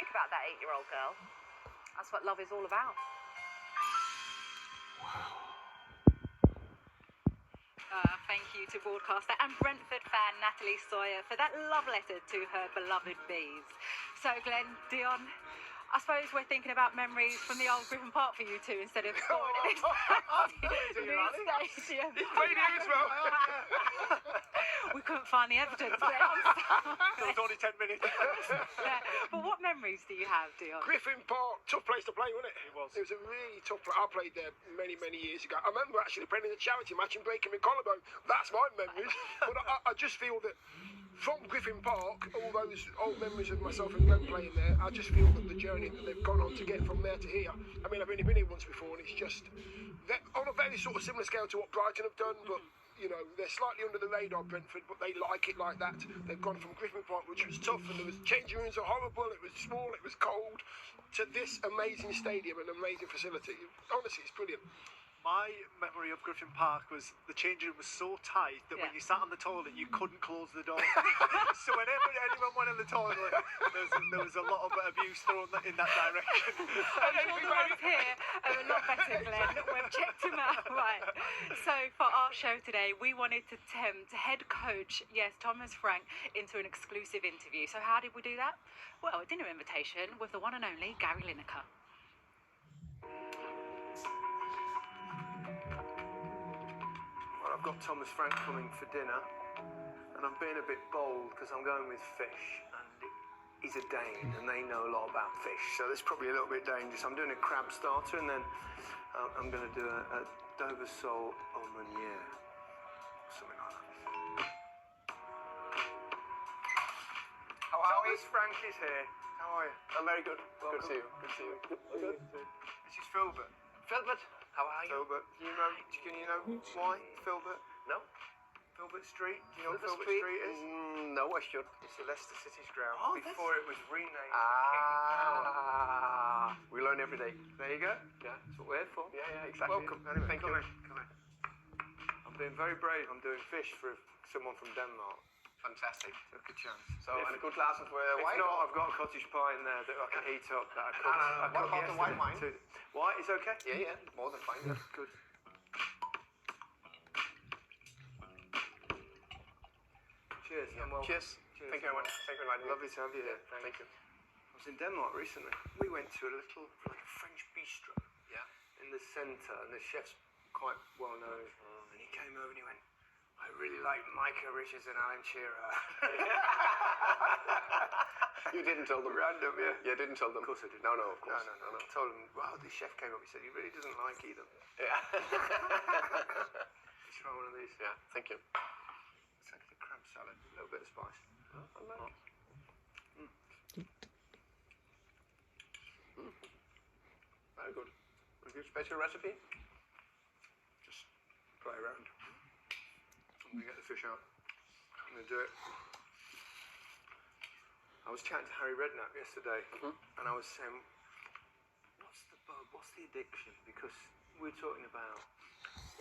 think about that 8-year-old girl. That's what love is all about. Thank you to broadcaster and Brentford fan Natalie Sawyer for that love letter to her beloved bees. So, Glenn, Dion, I suppose we're thinking about memories from the old Griffin Park for you two instead of scoring at this new stadium. He's played here as well. We couldn't find the evidence. It was only 10 minutes. Yeah. But what memories do you have, Dion? Griffin Park, tough place to play, wasn't it? It was. It was a really tough place. I played there many, many years ago. I remember actually playing in the charity match and breaking my collarbone. That's my memories. But I just feel that from Griffin Park, all those old memories of myself and Glenn playing there, I just feel that the journey that they've gone on to get from there to here. I mean, I've only been here once before, and it's just on a very sort of similar scale to what Brighton have done, but you know, they're slightly under the radar, Brentford, but they like it like that. They've gone from Griffin Park, which was tough, and there was changing rooms are horrible, it was small, it was cold, to this amazing stadium and amazing facility. Honestly, it's brilliant. My memory of Griffin Park was the changing room was so tight that when you sat on the toilet, you couldn't close the door. So whenever anyone went in the toilet, there was a lot of abuse thrown in that direction. I'm sure the ones here are a lot better, Glenn. We've checked them out. Right. So for our show today, we wanted to tempt head coach, yes, Thomas Frank, into an exclusive interview. So how did we do that? Well, a dinner invitation with the one and only Gary Lineker. I've got Thomas Frank coming for dinner, and I'm being a bit bold because I'm going with fish, and he's a Dane, and they know a lot about fish, so that's probably a little bit dangerous. I'm doing a crab starter, and then I'm going to do a Dover sole au meunier, something like that. How are Thomas Frank is here. How are you? I'm very good. Welcome. Good to see you. Good to see you. Good. This is Filbert. Filbert, how are you? Filbert, can you know why Filbert? No. Filbert Street? Do you know what Filbert Filbert Street is? No, I should. It's the Leicester City's ground Oh, before it was renamed King Power. We learn every day. There you go. Yeah. That's what we're here for. Yeah, exactly. Welcome. Anyway, Thank come you. in. Come in. I'm being very brave. I'm doing fish for someone from Denmark. Fantastic. Took a chance. So, and a good glass of If white? not, I've got a cottage pie in there that I can heat up. That I cooked. What about the white wine? White is okay? Yeah, more than fine. Yeah. Good. Cheers. And welcome. Cheers. Thank you very much. Thank you very much. Lovely to have you here. Thank you. I was in Denmark recently. We went to a little French bistro. Yeah. In the centre, and the chef's quite well known. And he came over and he went, I really like Micah Richards and Alan Shearer. You didn't tell them. Random, yeah. Yeah, didn't tell them. Of course I didn't. No, of course. No. I told him, well, the chef came up, he said he really doesn't like either. Yeah. Let's try one of these. Yeah, thank you. It's like the crab salad, a little bit of spice. I like it. Very good. Special recipe? Just play around. I'm going to get the fish out. I'm going to do it. I was chatting to Harry Redknapp yesterday, and I was saying, what's the bug? What's the addiction? Because we're talking about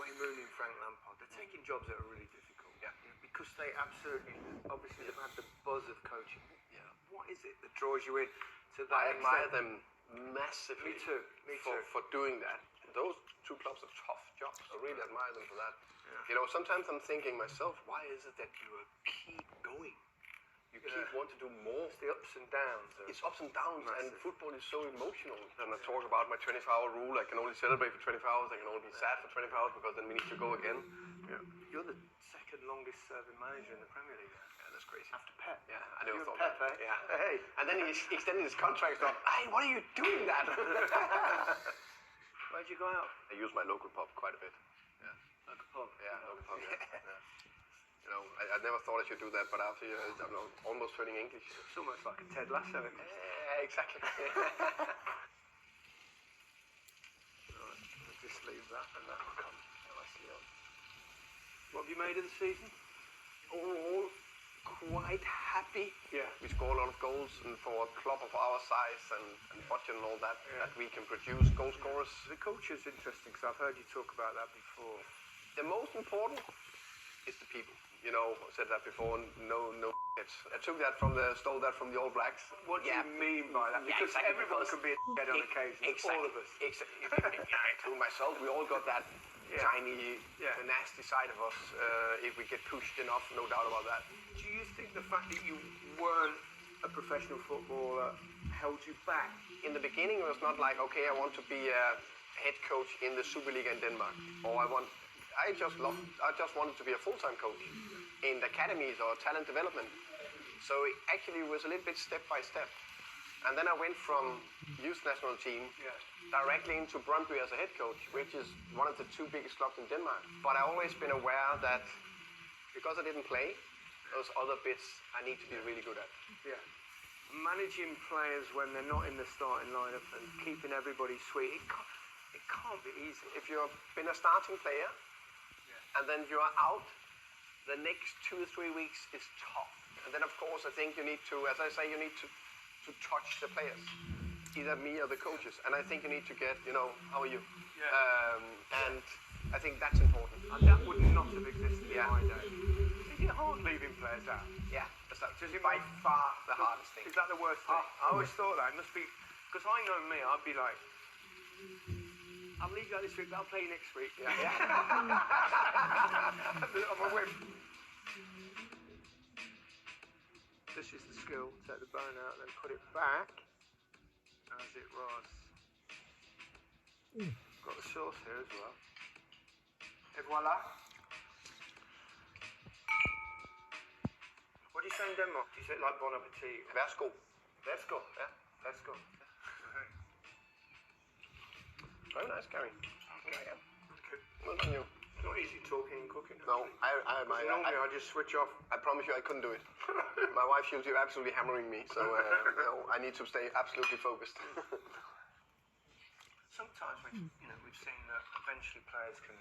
Wayne Rooney and Frank Lampard. They're taking jobs that are really difficult. Yeah. Because they absolutely, obviously, have had the buzz of coaching. Yeah. What is it that draws you in to that? I admire extent? them massively. Me too. For doing that. Those two clubs are tough jobs. I really admire them for that. Yeah. You know, sometimes I'm thinking myself, why is it that you keep going? You keep want to do more. It's the ups and downs. It's ups and downs, and Massive. football is so emotional. And I talk about my 24-hour rule. I can only celebrate for 24 hours. I can only be sad for 24 hours because then we need to go again. Yeah. You're the second longest serving manager in the Premier League. Yeah, that's crazy. After Pep. Yeah, I never You're thought Pep, that. eh? Yeah. Hey. And then he extended his contract. Like, hey, why are you doing that? Where'd you go out? I use my local pub quite a bit. Yeah. Local pub. Yeah, local pub. Yeah. You know, I never thought I should do that, but after I'm almost turning English. It's almost like a Ted Lasso. Yeah, exactly. Right, I'll just leave that and that will come nicely on. What have you made of the season? All quite happy. Yeah. We score a lot of goals, and for a club of our size and budget and all that, that we can produce goal scorers. The culture is interesting because I've heard you talk about that before. The most important is the people. you know, I said that before. No. I stole that from the All Blacks. What do you mean by that? Because exactly, everyone because can be a head on occasion. All of us. Exactly. Including myself, we all got that tiny, nasty side of us if we get pushed enough, no doubt about that. Do you think the fact that you weren't a professional footballer held you back? In the beginning, it was not like, okay, I want to be a head coach in the Superliga in Denmark, or I just wanted to be a full-time coach in the academies or talent development. So it actually was a little bit step by step. And then I went from youth national team directly into Brøndby as a head coach, which is one of the 2 biggest clubs in Denmark. But I've always been aware that because I didn't play, those other bits I need to be really good at. Yeah. Managing players when they're not in the starting lineup and keeping everybody sweet, it can't be easy. If you've been a starting player and then you're out, the next 2 or 3 weeks is tough. And then, of course, I think you need to, as I say, you need to touch the players, either me or the coaches. And I think you need to get, how are you? Yeah. And I think that's important. And that would not have existed in my day. Is it hard leaving players out? Yeah, that's by far the hardest thing. Is that the worst thing? I always thought that. It must be, because I know me, I'd be like, I'll leave you out this week, but I'll play you next week. yeah. I'm a whip. This is the skill. Take the bone out, then put it back as it was. Got the sauce here as well. Et voila. What do you say in Denmark? Do you say it like bon appetit? Værsgo. Værsgo. Yeah. Værsgo. Very nice, Gary. Okay. Good. Well done, you. It's not easy talking and cooking. No, Normally I just switch off. I promise you I couldn't do it. My wife, she'll be absolutely hammering me, so I need to stay absolutely focused. Sometimes we've seen that eventually players can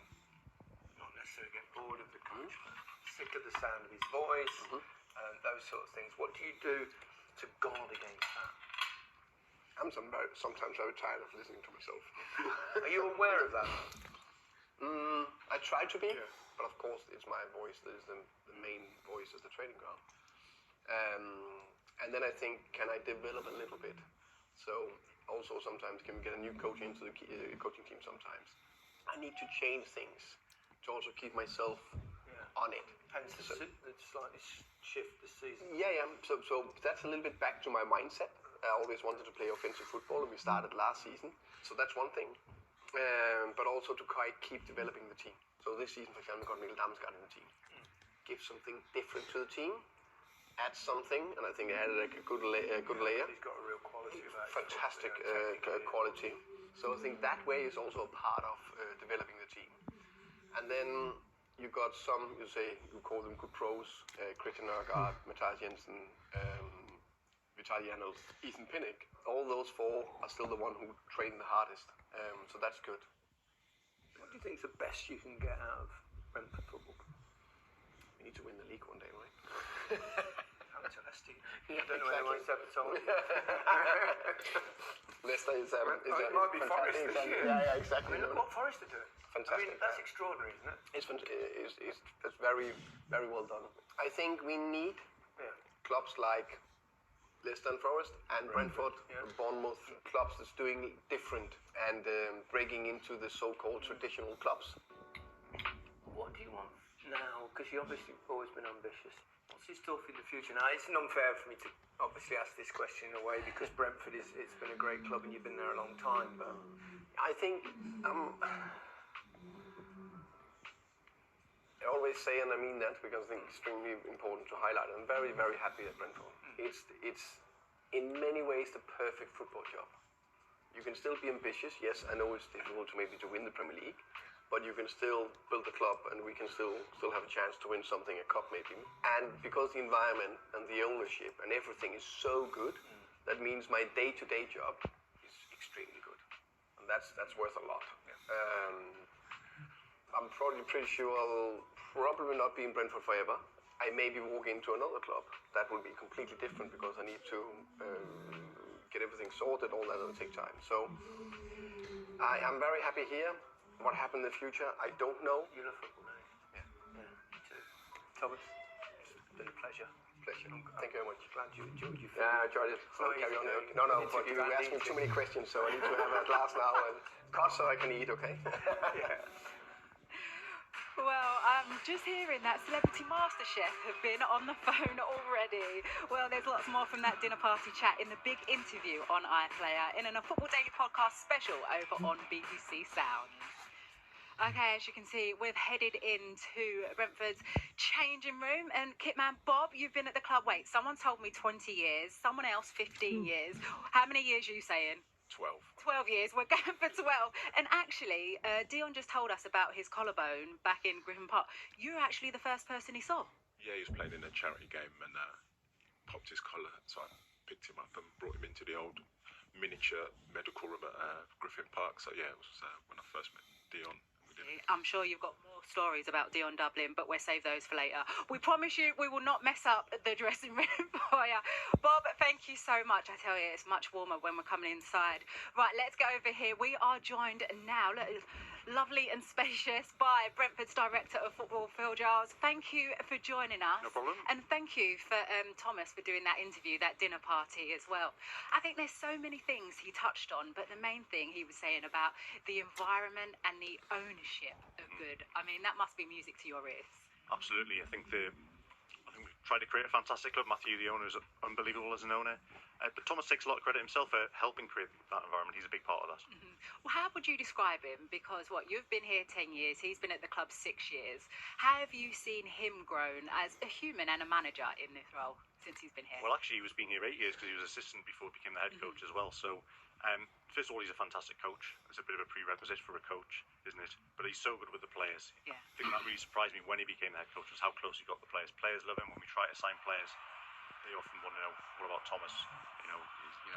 not necessarily get bored of the coach, but sick of the sound of his voice, and those sort of things. What do you do to guard against that? I'm sometimes very tired of listening to myself. Are you aware of that? I try to be, Yeah. but of course it's my voice that is the main voice of the training ground. And then I think, can I develop a little bit? So also sometimes can we get a new coach into the coaching team sometimes. I need to change things to also keep myself on it. Hence the slightly shift the season. Yeah. So that's a little bit back to my mindset. I always wanted to play offensive football, and we started last season. So that's one thing. But also to keep developing the team. So this season, for example, we got Mikkel Damsgaard in the team. Give something different to the team, add something, and I think they added a good layer. He's got a real quality about it. Fantastic quality. So I think that way is also a part of developing the team. And then you got some, you call them good pros, Christian Nørgaard, Mathias Jensen, Vitaly Janelt, Ethan Pinnock. All those 4 are still the one who train the hardest. So that's good. What do you think is the best you can get out of Brentford football? We need to win the league one day, right? Come to Leicester. Yeah, I don't know anyone's ever told you. Leicester is it might be Forest this year. Yeah, exactly. I mean, look what Forest are doing. Fantastic. I mean, that's extraordinary, isn't it? It's very, very well done. I think we need clubs like Leicester and Forest and Brentford, Bournemouth, clubs that's doing different and breaking into the so-called traditional clubs. What do you want now? Because you've obviously always been ambitious. What's in store for the future? Now, it's unfair for me to obviously ask this question in a way because Brentford it's been a great club and you've been there a long time. But I think I always say, and I mean that because I think it's extremely important to highlight. I'm very, very happy at Brentford. It's in many ways the perfect football job. You can still be ambitious. Yes, I know it's difficult to win the Premier League, but you can still build a club, and we can still have a chance to win something, a cup maybe. And because the environment and the ownership and everything is so good, that means my day-to-day job is extremely good, and that's worth a lot. I'm probably pretty sure I'll probably not be in Brentford forever. I maybe walk into another club. That will be completely different because I need to get everything sorted. All that will take time. So I'm very happy here. What happened in the future, I don't know. you're a football man. Yeah. Me too. Thomas? Been a pleasure. Pleasure. Thank you very much. Glad you enjoyed your food. Yeah, I enjoyed it. not Carry easy on. doing. No, You need to but do you're that, asking need too to. many questions, so I need to have a glass now and cut so I can eat, okay? Yeah. Well, I'm just hearing that Celebrity MasterChef have been on the phone already. Well, there's lots more from that dinner party chat in the big interview on iPlayer and in a Football Daily podcast special over on BBC Sounds. Okay, as you can see, we've headed into Brentford's changing room. And Kitman Bob, you've been at the club, wait, someone told me 20 years, someone else 15 years. How many years are you saying? 12. 12 years, we're going for 12. And actually, Dion just told us about his collarbone back in Griffin Park. You're actually the first person he saw. Yeah, he was playing in a charity game and popped his collar, so I picked him up and brought him into the old miniature medical room at Griffin Park. So yeah, it was when I first met Dion. I'm sure you've got more stories about Dion Dublin, but we'll save those for later. We promise you we will not mess up the dressing room for you. Bob, thank you so much. I tell you, it's much warmer when we're coming inside. Right, let's go over here. We are joined now, lovely and spacious, by Brentford's Director of Football, Phil Giles. Thank you for joining us. No problem. And thank you for Thomas for doing that interview, that dinner party as well. I think there's so many things he touched on, but the main thing he was saying about the environment and the ownership of good. I mean, that must be music to your ears. Absolutely. I think we've tried to create a fantastic club. Matthew, the owner, is unbelievable as an owner. But Thomas takes a lot of credit himself for helping create that environment. He's a big part of that. Mm-hmm. Well, how would you describe him? Because, you've been here 10 years, he's been at the club 6 years. How have you seen him grown as a human and a manager in this role since he's been here? Well, actually, he was been here 8 years because he was assistant before he became the head coach as well. So, first of all, he's a fantastic coach. It's a bit of a prerequisite for a coach, isn't it? But he's so good with the players. Yeah. I think that really surprised me when he became the head coach was how close he got the players. Players love him. When we try to sign players, they often want to know, what about Thomas?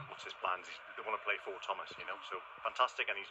What's his plans? They want to play for Thomas, So fantastic, and he's